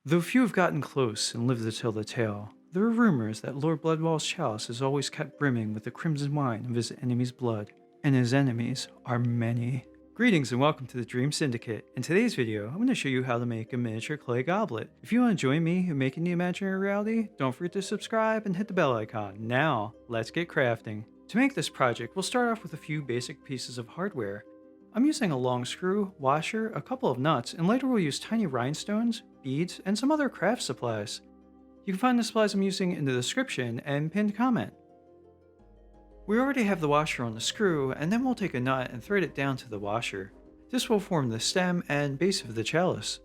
Though few have gotten close and lived to tell the tale, there are rumors that Lord Bloodwall's chalice is always kept brimming with the crimson wine of his enemy's blood, and his enemies are many. Greetings and welcome to the Dream Syndicate. In today's video, I'm going to show you how to make a miniature clay goblet. If you want to join me in making the imaginary reality, don't forget to subscribe and hit the bell icon. Now, let's get crafting. To make this project, we'll start off with a few basic pieces of hardware. I'm using a long screw, washer, a couple of nuts, and later we'll use tiny rhinestones, beads, and some other craft supplies. You can find the supplies I'm using in the description and pinned comment. We already have the washer on the screw, and then we'll take a nut and thread it down to the washer. This will form the stem and base of the chalice.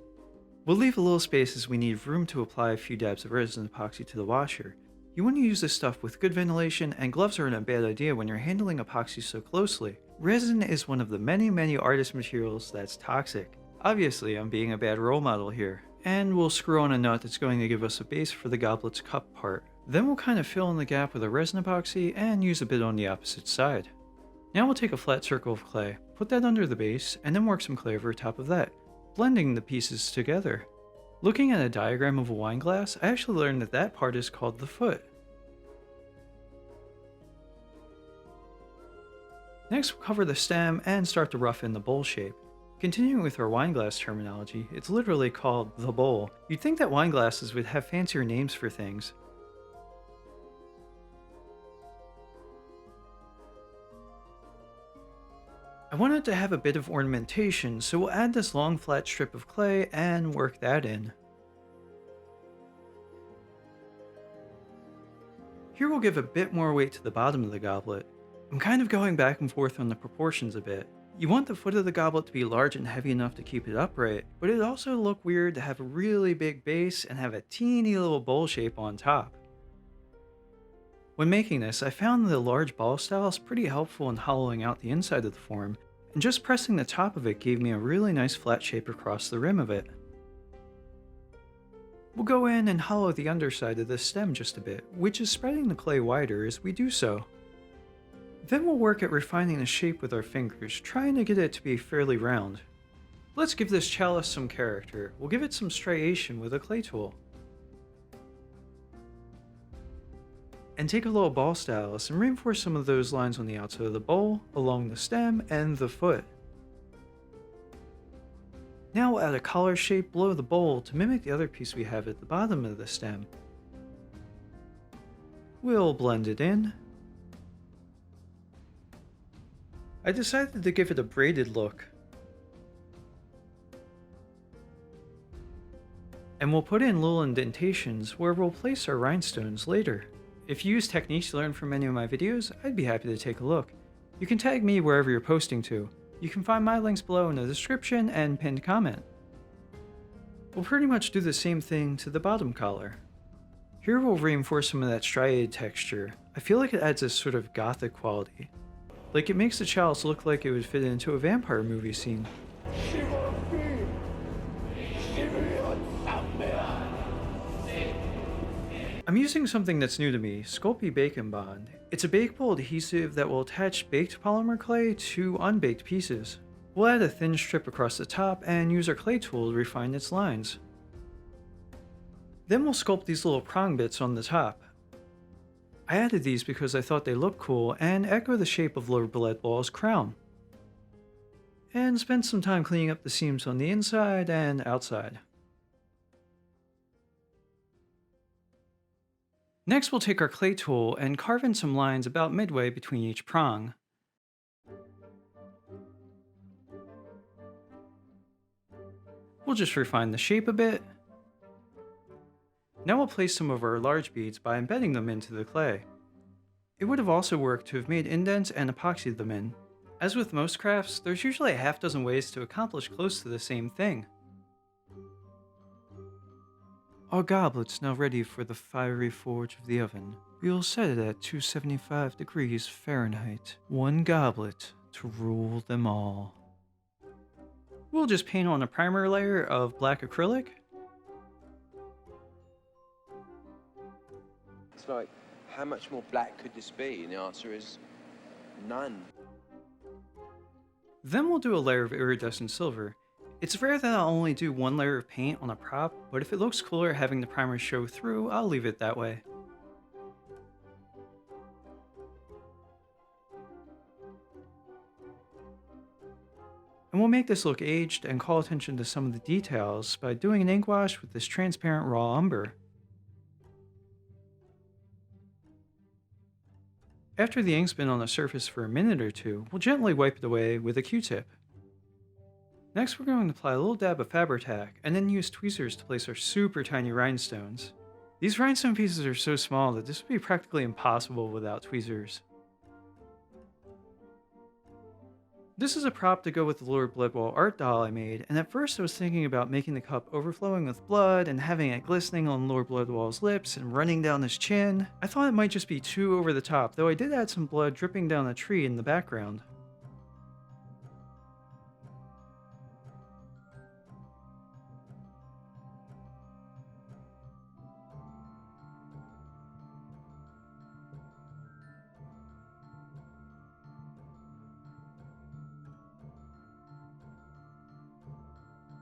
We'll leave a little space as we need room to apply a few dabs of resin epoxy to the washer. You want to use this stuff with good ventilation, and gloves aren't a bad idea when you're handling epoxy so closely. Resin is one of the many artist materials that's toxic. Obviously, I'm being a bad role model here. And we'll screw on a nut that's going to give us a base for the goblet's cup part. Then we'll kind of fill in the gap with a resin epoxy and use a bit on the opposite side. Now we'll take a flat circle of clay, put that under the base, and then work some clay over top of that, blending the pieces together. Looking at a diagram of a wine glass, I actually learned that that part is called the foot. Next, we'll cover the stem and start to rough in the bowl shape. Continuing with our wine glass terminology, it's literally called the bowl. You'd think that wine glasses would have fancier names for things. I wanted to have a bit of ornamentation, so we'll add this long flat strip of clay and work that in. Here we'll give a bit more weight to the bottom of the goblet. I'm kind of going back and forth on the proportions a bit. You want the foot of the goblet to be large and heavy enough to keep it upright, but it'd also look weird to have a really big base and have a teeny little bowl shape on top. When making this, I found the large ball styles pretty helpful in hollowing out the inside of the form, and just pressing the top of it gave me a really nice flat shape across the rim of it. We'll go in and hollow the underside of the stem just a bit, which is spreading the clay wider as we do so. Then we'll work at refining the shape with our fingers, trying to get it to be fairly round. Let's give this chalice some character. We'll give it some striation with a clay tool. And take a little ball stylus and reinforce some of those lines on the outside of the bowl, along the stem, and the foot. Now we'll add a collar shape below the bowl to mimic the other piece we have at the bottom of the stem. We'll blend it in. I decided to give it a braided look. And we'll put in little indentations where we'll place our rhinestones later. If you use techniques you learned from any of my videos, I'd be happy to take a look. You can tag me wherever you're posting to. You can find my links below in the description and pinned comment. We'll pretty much do the same thing to the bottom collar. Here we'll reinforce some of that striated texture. I feel like it adds a sort of gothic quality. Like it makes the chalice look like it would fit into a vampire movie scene. I'm using something that's new to me, Sculpey Bake Bond. It's a bakeable adhesive that will attach baked polymer clay to unbaked pieces. We'll add a thin strip across the top and use our clay tool to refine its lines. Then we'll sculpt these little prong bits on the top. I added these because I thought they looked cool and echo the shape of Lord Bloodwall's crown. And spent some time cleaning up the seams on the inside and outside. Next we'll take our clay tool and carve in some lines about midway between each prong. We'll just refine the shape a bit. Now we'll place some of our large beads by embedding them into the clay. It would have also worked to have made indents and epoxied them in. As with most crafts, there's usually a half dozen ways to accomplish close to the same thing. Our goblet's now ready for the fiery forge of the oven. We'll set it at 275 degrees Fahrenheit. One goblet to rule them all. We'll just paint on a primer layer of black acrylic. It's like, how much more black could this be? And the answer is none. Then we'll do a layer of iridescent silver. It's rare that I'll only do one layer of paint on a prop, but if it looks cooler having the primer show through, I'll leave it that way. And we'll make this look aged and call attention to some of the details by doing an ink wash with this transparent raw umber. After the ink's been on the surface for a minute or two, we'll gently wipe it away with a Q-tip. Next, we're going to apply a little dab of Fabri-Tac and then use tweezers to place our super tiny rhinestones. These rhinestone pieces are so small that this would be practically impossible without tweezers. This is a prop to go with the Lord Bloodwall art doll I made, and at first I was thinking about making the cup overflowing with blood and having it glistening on Lord Bloodwall's lips and running down his chin. I thought it might just be too over the top, though I did add some blood dripping down a tree in the background.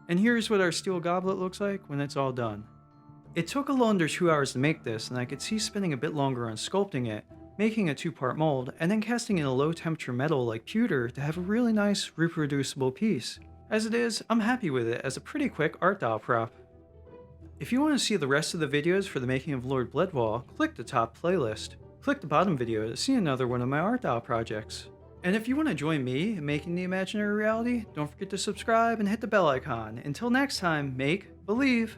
And here's what our steel goblet looks like when it's all done. It took a little under 2 hours to make this, and I could see spending a bit longer on sculpting it, making a 2-part mold, and then casting in a low temperature metal like pewter to have a really nice reproducible piece. As it is, I'm happy with it as a pretty quick art doll prop. If you want to see the rest of the videos for the making of Lord Bloodwall, click the top playlist. Click the bottom video to see another one of my art doll projects. And if you want to join me in making the imaginary reality, don't forget to subscribe and hit the bell icon. Until next time, make believe.